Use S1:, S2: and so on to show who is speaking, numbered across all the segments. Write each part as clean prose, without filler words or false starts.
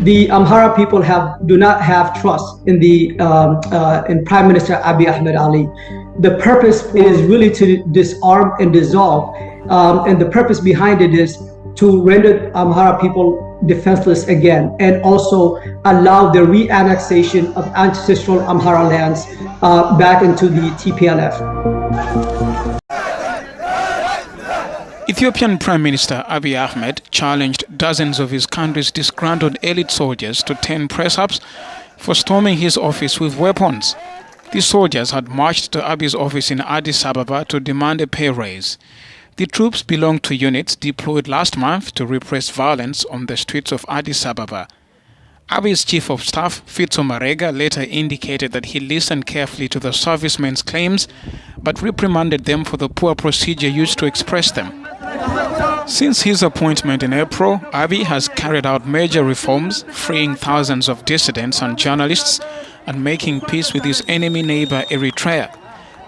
S1: The Amhara people do not have trust in in Prime Minister Abiy Ahmed Ali. The purpose is really to disarm and dissolve, and the purpose behind it is to render Amhara people defenseless again, and also allow the re-annexation of ancestral Amhara lands back into the TPLF.
S2: Ethiopian Prime Minister Abiy Ahmed challenged dozens of his country's disgruntled elite soldiers to 10 press-ups for storming his office with weapons. These soldiers had marched to Abiy's office in Addis Ababa to demand a pay raise. The troops belonged to units deployed last month to repress violence on the streets of Addis Ababa. Abiy's chief of staff, Fitso Marega, later indicated that he listened carefully to the servicemen's claims, but reprimanded them for the poor procedure used to express them. Since his appointment in April, Abiy has carried out major reforms, freeing thousands of dissidents and journalists and making peace with his enemy neighbor Eritrea.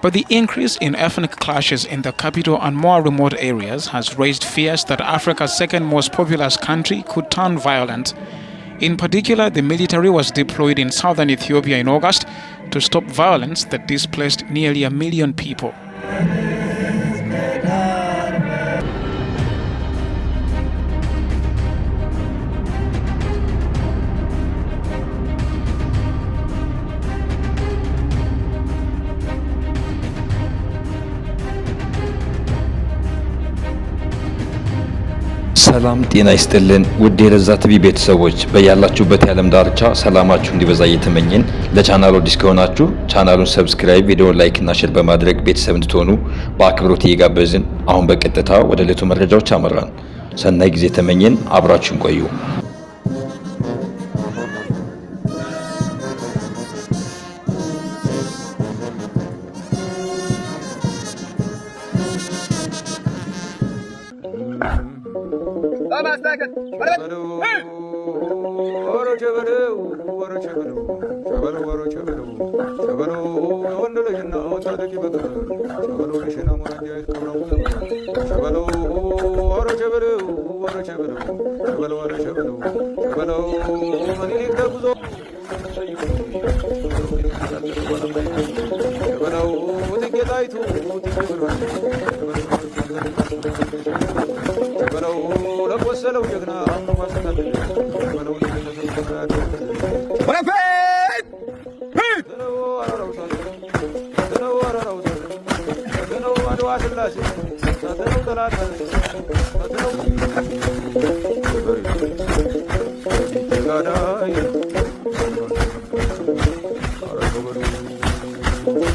S2: But the increase in ethnic clashes in the capital and more remote areas has raised fears that Africa's second most populous country could turn violent. In particular, the military was deployed in southern Ethiopia in August to stop violence that displaced nearly 1 million people.
S3: ሰላም ጤና ይስጥልን ውድ የለዛ ቲቪ ቤተሰቦች በያላችሁበት የዓለም ዳርቻ ሰላማችሁ እንዲበዛ እየተመኘን ለቻናሉ አዲስ ከሆናችሁ ቻናሉን ሰብስክራይብ፣ ቪዲዮውን ላይክ እና ሼር በማድረግ ቤተሰብ እንድትሆኑ በአክብሮት እየጋበዝን አሁን በቀጥታ ወደ ዕለቱ መረጃዎች አመራን። ሰናይ ጊዜ ተመኘን። አብራችሁን ቆዩ።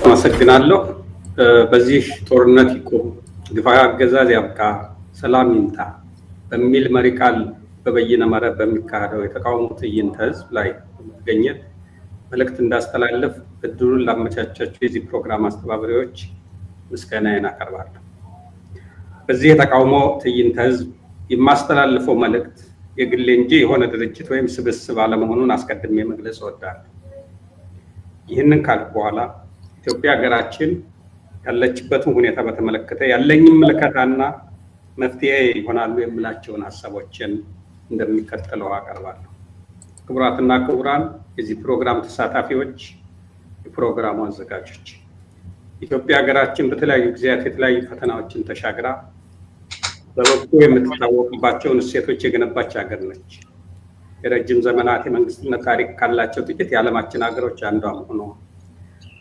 S4: አመሰግናለሁ። በዚህ ጦርነት ይቆም፣ ግፋዊ አገዛዝ ያብቃ፣ ሰላም ይምጣ በሚል መሪ ቃል በበይነ መረብ በሚካሄደው የተቃውሞ ትዕይንተ ህዝብ ላይ በመገኘት መልእክት እንዳስተላለፍ እድሉን ላመቻቻችሁ የዚህ ፕሮግራም አስተባባሪዎች ምስጋናዬን አቀርባለሁ። በዚህ የተቃውሞ ትዕይንተ ህዝብ የማስተላልፈው መልእክት የግሌ እንጂ የሆነ ድርጅት ወይም ስብስብ አለመሆኑን አስቀድሜ መግለጽ እወዳለሁ። ይህንን ካልኩ በኋላ ኢትዮጵያ ሀገራችን ያለችበትን ሁኔታ በተመለከተ ያለኝን ምልከታና መፍትሄ ይሆናሉ የምላቸውን ሐሳቦችን እንደሚከተለው አቀርባለሁ። ክቡራትና ክቡራን የዚህ ፕሮግራም ተሳታፊዎች፣ የፕሮግራሙ አዘጋጆች፣ ኢትዮጵያ ሀገራችን በተለያዩ ጊዜያት የተለያዩ ፈተናዎችን ተሻግራ በበጎ የምትታወቅባቸውን እሴቶች የገነባች ሀገር ነች። የረጅም ዘመናት የመንግስትነት ታሪክ ካላቸው ጥቂት የዓለማችን ሀገሮች አንዷ ሆኖ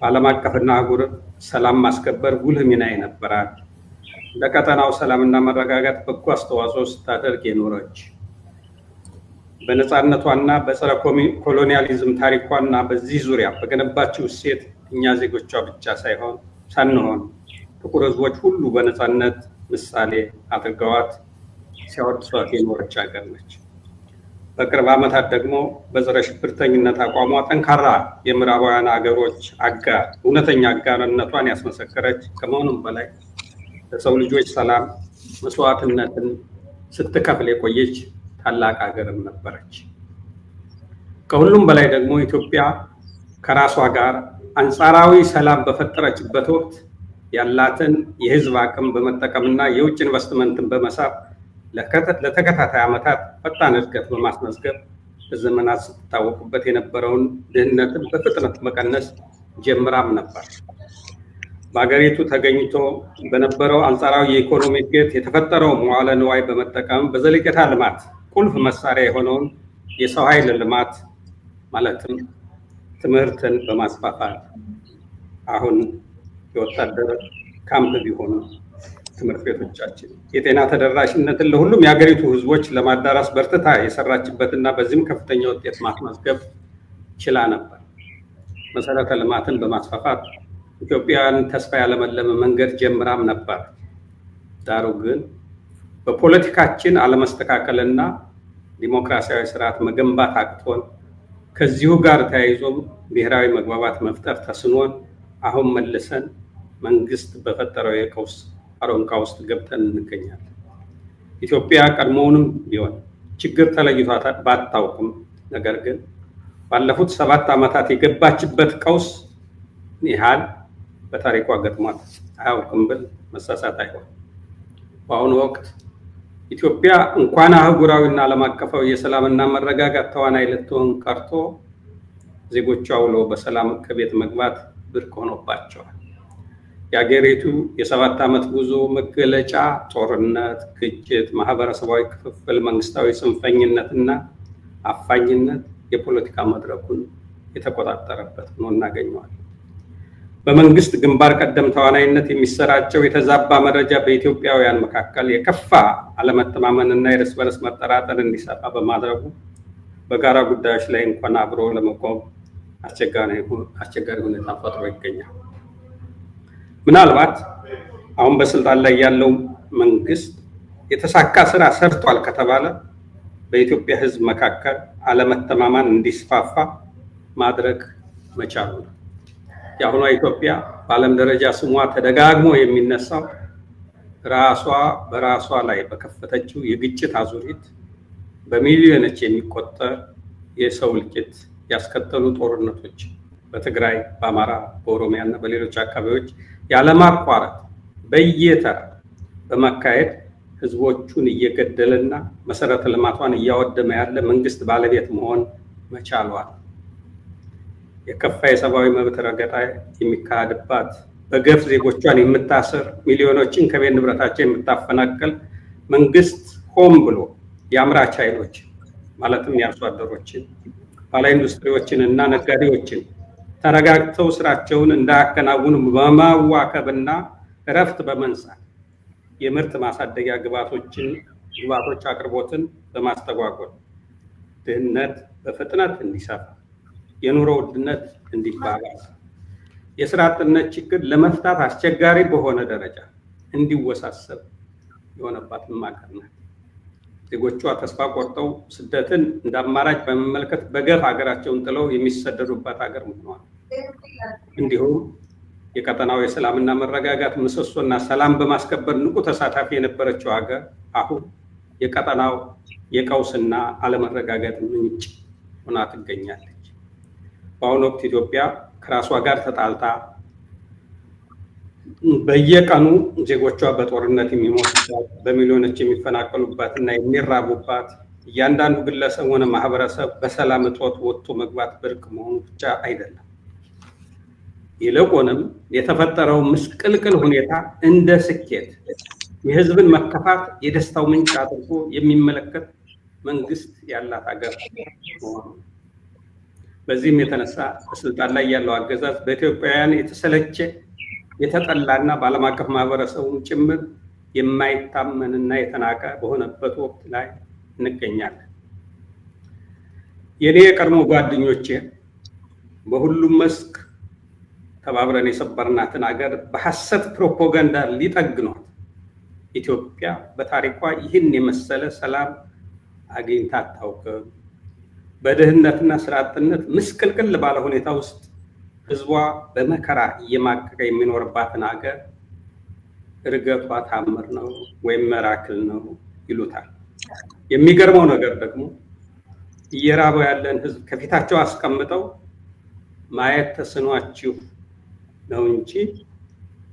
S4: ዓለም አቀፍና አህጉር ሰላም ማስከበር ጉልህ ሚና የነበራት፣ ለቀጠናው ሰላምና መረጋጋት በጎ አስተዋጽኦ ስታደርግ የኖረች፣ በነጻነቷና በጸረ ኮሎኒያሊዝም ታሪኳና በዚህ ዙሪያ በገነባችው እሴት እኛ ዜጎቿ ብቻ ሳንሆን ጥቁር ሕዝቦች ሁሉ በነጻነት ምሳሌ አድርገዋት ሲያወድሷት የኖረች ሀገር ነች። በቅርብ ዓመታት ደግሞ በጸረ ሽብርተኝነት አቋሟ ጠንካራ የምዕራባውያን ሀገሮች እውነተኛ አጋርነቷን ያስመሰከረች ከመሆኑም በላይ ለሰው ልጆች ሰላም መስዋዕትነትን ስትከፍል የቆየች ታላቅ ሀገርም ነበረች። ከሁሉም በላይ ደግሞ ኢትዮጵያ ከራሷ ጋር አንጻራዊ ሰላም በፈጠረችበት ወቅት ያላትን የህዝብ አቅም በመጠቀምና የውጭ ኢንቨስትመንትን በመሳብ ለተከታታይ ዓመታት ፈጣን እድገት በማስመዝገብ በዘመናት ስትታወቅበት የነበረውን ድህነትን በፍጥነት መቀነስ ጀምራም ነበር። በሀገሪቱ ተገኝቶ በነበረው አንጻራዊ የኢኮኖሚ እድገት የተፈጠረው መዋዕለ ንዋይ በመጠቀም በዘለቄታ ልማት ቁልፍ መሳሪያ የሆነውን የሰው ኃይል ልማት ማለትም ትምህርትን በማስፋፋት አሁን የወታደር ካምፕ ቢሆኑ ትምህርት ቤቶቻችን የጤና ተደራሽነትን ለሁሉም የሀገሪቱ ህዝቦች ለማዳረስ በርትታ የሰራችበትና በዚህም ከፍተኛ ውጤት ማስመዝገብ ችላ ነበር። መሰረተ ልማትን በማስፋፋት ኢትዮጵያን ተስፋ ያለመለመ መንገድ ጀምራም ነበር። ዳሩ ግን በፖለቲካችን አለመስተካከልና ዲሞክራሲያዊ ስርዓት መገንባት አቅቶን ከዚሁ ጋር ተያይዞም ብሔራዊ መግባባት መፍጠር ተስኖን አሁን መልሰን መንግስት በፈጠረው የቀውስ አሮንቃ ውስጥ ገብተን እንገኛለን። ኢትዮጵያ ቀድሞውንም ቢሆን ችግር ተለይቷት ባታውቅም፣ ነገር ግን ባለፉት 7 ዓመታት የገባችበት ቀውስ ያህል በታሪኳ ገጥሟት አያውቅም ብል መሳሳት አይሆን። በአሁኑ ወቅት ኢትዮጵያ እንኳን አህጉራዊና ዓለም አቀፋዊ የሰላምና መረጋጋት ተዋናይ ልትሆን ቀርቶ ዜጎቿ ውሎ በሰላም ከቤት መግባት ብርቅ ሆኖባቸዋል። የአገሪቱ የ7 ዓመት ጉዞ መገለጫ ጦርነት፣ ግጭት፣ ማህበረሰባዊ ክፍፍል፣ መንግስታዊ ጽንፈኝነትና አፋኝነት የፖለቲካ መድረኩን የተቆጣጠረበት ሆኖ እናገኘዋለን። በመንግስት ግንባር ቀደም ተዋናይነት የሚሰራጨው የተዛባ መረጃ በኢትዮጵያውያን መካከል የከፋ አለመተማመንና የእርስ በርስ መጠራጠር እንዲሰፋ በማድረጉ በጋራ ጉዳዮች ላይ እንኳን አብሮ ለመቆም አስቸጋሪ ሁኔታ ፈጥሮ ይገኛል። ምናልባት አሁን በስልጣን ላይ ያለው መንግስት የተሳካ ስራ ሰርቷል ከተባለ በኢትዮጵያ ህዝብ መካከል አለመተማመን እንዲስፋፋ ማድረግ መቻሉ ነው። የአሁኗ ኢትዮጵያ በዓለም ደረጃ ስሟ ተደጋግሞ የሚነሳው ራሷ በራሷ ላይ በከፈተችው የግጭት አዙሪት በሚሊዮኖች የሚቆጠር የሰው እልቂት ያስከተሉ ጦርነቶች በትግራይ፣ በአማራ፣ በኦሮሚያ እና በሌሎች አካባቢዎች ያለማቋረጥ በየተራ በመካሄድ ህዝቦቹን እየገደለና መሰረተ ልማቷን እያወደመ ያለ መንግስት ባለቤት መሆን መቻሏል። የከፋ የሰብአዊ መብት ረገጣ የሚካሄድባት፣ በገፍ ዜጎቿን የምታስር፣ ሚሊዮኖችን ከቤት ንብረታቸው የምታፈናቅል መንግስት ሆን ብሎ የአምራች ኃይሎች ማለትም የአርሶ አደሮችን፣ ባለ ኢንዱስትሪዎችን እና ነጋዴዎችን ተረጋግተው ስራቸውን እንዳያከናውኑ በማዋከብና እረፍት በመንሳት የምርት ማሳደጊያ ግብዓቶች አቅርቦትን በማስተጓጎል ድህነት በፍጥነት እንዲሰፋ፣ የኑሮ ውድነት እንዲባባስ፣ የስራ አጥነት ችግር ለመፍታት አስቸጋሪ በሆነ ደረጃ እንዲወሳሰብ የሆነባት ሀገር ናት። ዜጎቿ ተስፋ ቆርጠው ስደትን እንደ አማራጭ በመመልከት በገፍ ሀገራቸውን ጥለው የሚሰደዱባት ሀገር መሆኗል። እንዲሁም የቀጠናው የሰላምና መረጋጋት ምሰሶና ሰላም በማስከበር ንቁ ተሳታፊ የነበረችው ሀገር አሁን የቀጠናው የቀውስና አለመረጋጋት ምንጭ ሆና ትገኛለች። በአሁኑ ወቅት ኢትዮጵያ ከራሷ ጋር ተጣልታ በየቀኑ ዜጎቿ በጦርነት የሚሞቱባት፣ በሚሊዮኖች የሚፈናቀሉባትና የሚራቡባት፣ እያንዳንዱ ግለሰብ ሆነ ማህበረሰብ በሰላም እጦት ወጥቶ መግባት ብርቅ መሆኑ ብቻ አይደለም። ይልቁንም የተፈጠረው ምስቅልቅል ሁኔታ እንደ ስኬት የህዝብን መከፋት የደስታው ምንጭ አድርጎ የሚመለከት መንግስት ያላት ሀገር መሆኑ። በዚህም የተነሳ በስልጣን ላይ ያለው አገዛዝ በኢትዮጵያውያን የተሰለቸ የተጠላና በዓለም አቀፍ ማህበረሰቡም ጭምር የማይታመንና የተናቀ በሆነበት ወቅት ላይ እንገኛለን። የኔ የቀድሞ ጓደኞቼ በሁሉም መስክ ተባብረን የሰበርናትን ሀገር በሐሰት ፕሮፓጋንዳ ሊጠግኗት ኢትዮጵያ በታሪኳ ይህን የመሰለ ሰላም አግኝታ አታውቅም። በድህነትና ስራ አጥነት ምስቅልቅል ባለ ሁኔታ ውስጥ ህዝቧ በመከራ እየማቀቀ የሚኖርባትን ሀገር እርገቷ ታምር ነው ወይም መራክል ነው ይሉታል። የሚገርመው ነገር ደግሞ እየራበው ያለን ህዝብ ከፊታቸው አስቀምጠው ማየት ተስኗችሁ ነው እንጂ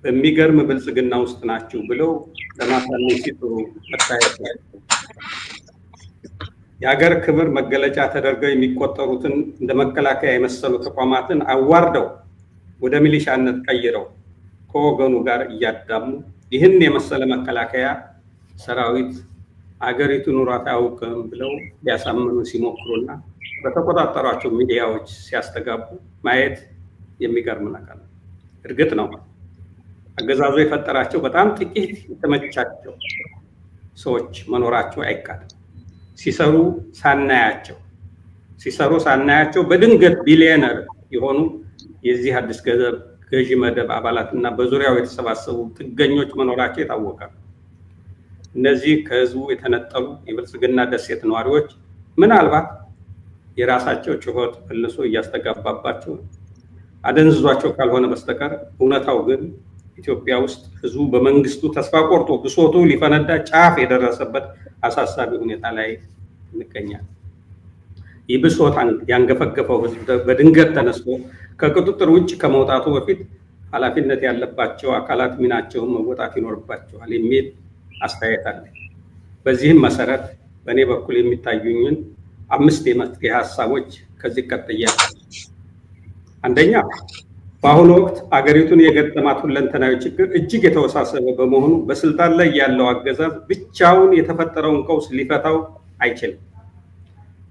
S4: በሚገርም ብልጽግና ውስጥ ናችሁ ብለው ለማሳመን ሲጥሩ መታየት ነው። የሀገር ክብር መገለጫ ተደርገው የሚቆጠሩትን እንደ መከላከያ የመሰሉ ተቋማትን አዋርደው ወደ ሚሊሻነት ቀይረው ከወገኑ ጋር እያዳሙ ይህን የመሰለ መከላከያ ሰራዊት አገሪቱ ኑሯት አያውቅም ብለው ሊያሳምኑ ሲሞክሩና በተቆጣጠሯቸው ሚዲያዎች ሲያስተጋቡ ማየት የሚገርም ነገር ነው። እርግጥ ነው አገዛዙ የፈጠራቸው በጣም ጥቂት የተመቻቸው ሰዎች መኖራቸው አይካድም። ሲሰሩ ሳናያቸው በድንገት ቢሊዮነር የሆኑ የዚህ አዲስ ገዢ መደብ አባላትና በዙሪያው የተሰባሰቡ ጥገኞች መኖራቸው የታወቀ። እነዚህ ከህዝቡ የተነጠሉ የብልጽግና ደሴት ነዋሪዎች ምናልባት የራሳቸው ጩኸት መልሶ እያስተጋባባቸው አደንዝዟቸው ካልሆነ በስተቀር እውነታው ግን ኢትዮጵያ ውስጥ ህዝቡ በመንግስቱ ተስፋ ቆርጦ ብሶቱ ሊፈነዳ ጫፍ የደረሰበት አሳሳቢ ሁኔታ ላይ እንገኛለን። ይህ ብሶት ያንገፈገፈው ህዝብ በድንገት ተነስቶ ከቁጥጥር ውጭ ከመውጣቱ በፊት ኃላፊነት ያለባቸው አካላት ሚናቸውን መወጣት ይኖርባቸዋል የሚል አስተያየት አለ። በዚህም መሰረት በእኔ በኩል የሚታዩኝን 5 የመፍትሄ ሀሳቦች ከዚህ ቀጥያለሁ። አንደኛ፣ በአሁኑ ወቅት አገሪቱን የገጠማት ሁለንተናዊ ችግር እጅግ የተወሳሰበ በመሆኑ በስልጣን ላይ ያለው አገዛዝ ብቻውን የተፈጠረውን ቀውስ ሊፈታው አይችልም።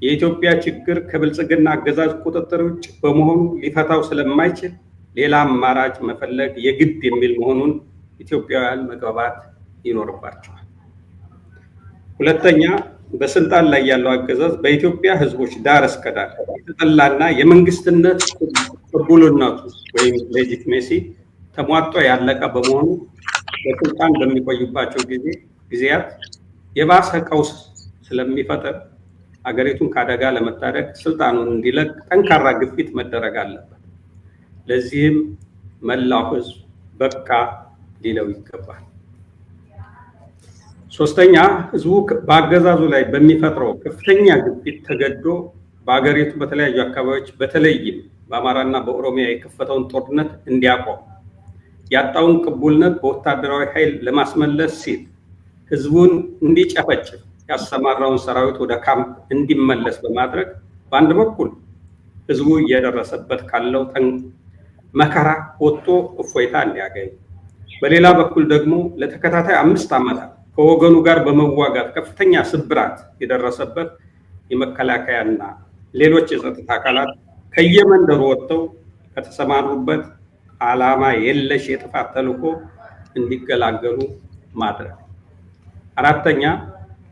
S4: የኢትዮጵያ ችግር ከብልጽግና አገዛዝ ቁጥጥር ውጭ በመሆኑ ሊፈታው ስለማይችል ሌላ አማራጭ መፈለግ የግድ የሚል መሆኑን ኢትዮጵያውያን መግባባት ይኖርባቸዋል። ሁለተኛ፣ በስልጣን ላይ ያለው አገዛዝ በኢትዮጵያ ህዝቦች ዳር እስከ ዳር የተጠላና የመንግስትነት ቅቡልነቱ ወይም ሌጂቲሜሲ ተሟጦ ያለቀ በመሆኑ በስልጣን በሚቆዩባቸው ጊዜያት የባሰ ቀውስ ስለሚፈጠር አገሪቱን ከአደጋ ለመታደግ ስልጣኑን እንዲለቅ ጠንካራ ግፊት መደረግ አለበት። ለዚህም መላው ህዝብ በቃ ሊለው ይገባል። ሶስተኛ፣ ህዝቡ በአገዛዙ ላይ በሚፈጥረው ከፍተኛ ግፊት ተገዶ በአገሪቱ በተለያዩ አካባቢዎች በተለይም በአማራና በኦሮሚያ የከፈተውን ጦርነት እንዲያቆም፣ ያጣውን ቅቡልነት በወታደራዊ ኃይል ለማስመለስ ሲል ህዝቡን እንዲጨፈጭፍ ያሰማራውን ሰራዊት ወደ ካምፕ እንዲመለስ በማድረግ በአንድ በኩል ህዝቡ እየደረሰበት ካለው መከራ ወጥቶ እፎይታ እንዲያገኝ፣ በሌላ በኩል ደግሞ ለተከታታይ 5 ዓመታት ከወገኑ ጋር በመዋጋት ከፍተኛ ስብራት የደረሰበት የመከላከያና ሌሎች የጸጥታ አካላት ከየመንደሩ ወጥተው ከተሰማሩበት ዓላማ የለሽ የጥፋት ተልዕኮ እንዲገላገሉ ማድረግ። አራተኛ፣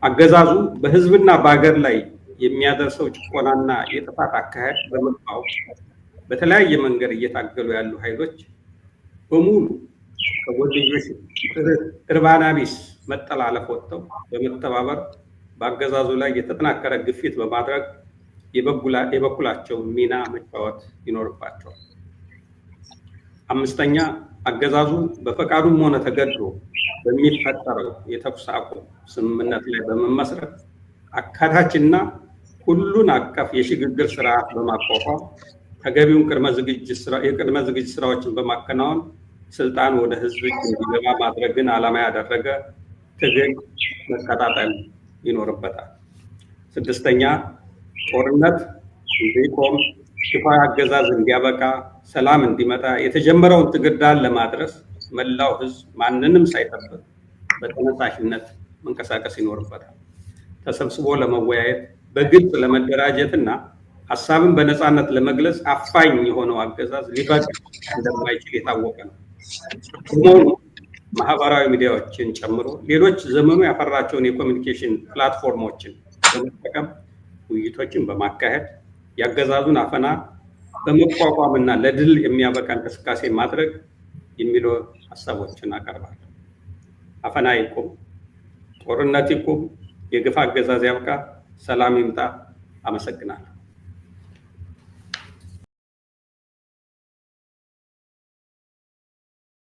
S4: አገዛዙ በህዝብና በሀገር ላይ የሚያደርሰው ጭቆናና የጥፋት አካሄድ በመቃወም በተለያየ መንገድ እየታገሉ ያሉ ኃይሎች በሙሉ ከጎንዮሽ እርባና ቢስ መጠላለፍ ወጥተው በመተባበር በአገዛዙ ላይ የተጠናከረ ግፊት በማድረግ የበኩላቸውን ሚና መጫወት ይኖርባቸዋል። አምስተኛ፣ አገዛዙ በፈቃዱም ሆነ ተገዶ በሚፈጠረው የተኩስ አቁም ስምምነት ላይ በመመስረት አካታችና ሁሉን አቀፍ የሽግግር ስርዓት በማቋቋም ተገቢውን የቅድመ ዝግጅት ስራዎችን በማከናወን ስልጣን ወደ ህዝብ እንዲገባ ማድረግን ዓላማ ያደረገ ትግል መቀጣጠል ይኖርበታል። ስድስተኛ፣ ጦርነት እንዲቆም፣ ግፋዊ አገዛዝ እንዲያበቃ፣ ሰላም እንዲመጣ የተጀመረውን ትግል ዳር ለማድረስ መላው ህዝብ ማንንም ሳይጠብቅ በተነሳሽነት መንቀሳቀስ ይኖርበታል። ተሰብስቦ ለመወያየት፣ በግልጽ ለመደራጀትና ሀሳብን በነፃነት ለመግለጽ አፋኝ የሆነው አገዛዝ ሊፈቅድ እንደማይችል የታወቀ ነው። በመሆኑ ማህበራዊ ሚዲያዎችን ጨምሮ ሌሎች ዘመኑ ያፈራቸውን የኮሚኒኬሽን ፕላትፎርሞችን በመጠቀም ውይይቶችን በማካሄድ ያገዛዙን አፈና በመቋቋምና ለድል የሚያበቃ እንቅስቃሴ ማድረግ የሚሉ ሐሳቦችን አቀርባለሁ። አፈና ይቁም፣ ጦርነት ይቁም፣ የግፍ አገዛዝ ያብቃ፣ ሰላም ይምጣ። አመሰግናለሁ።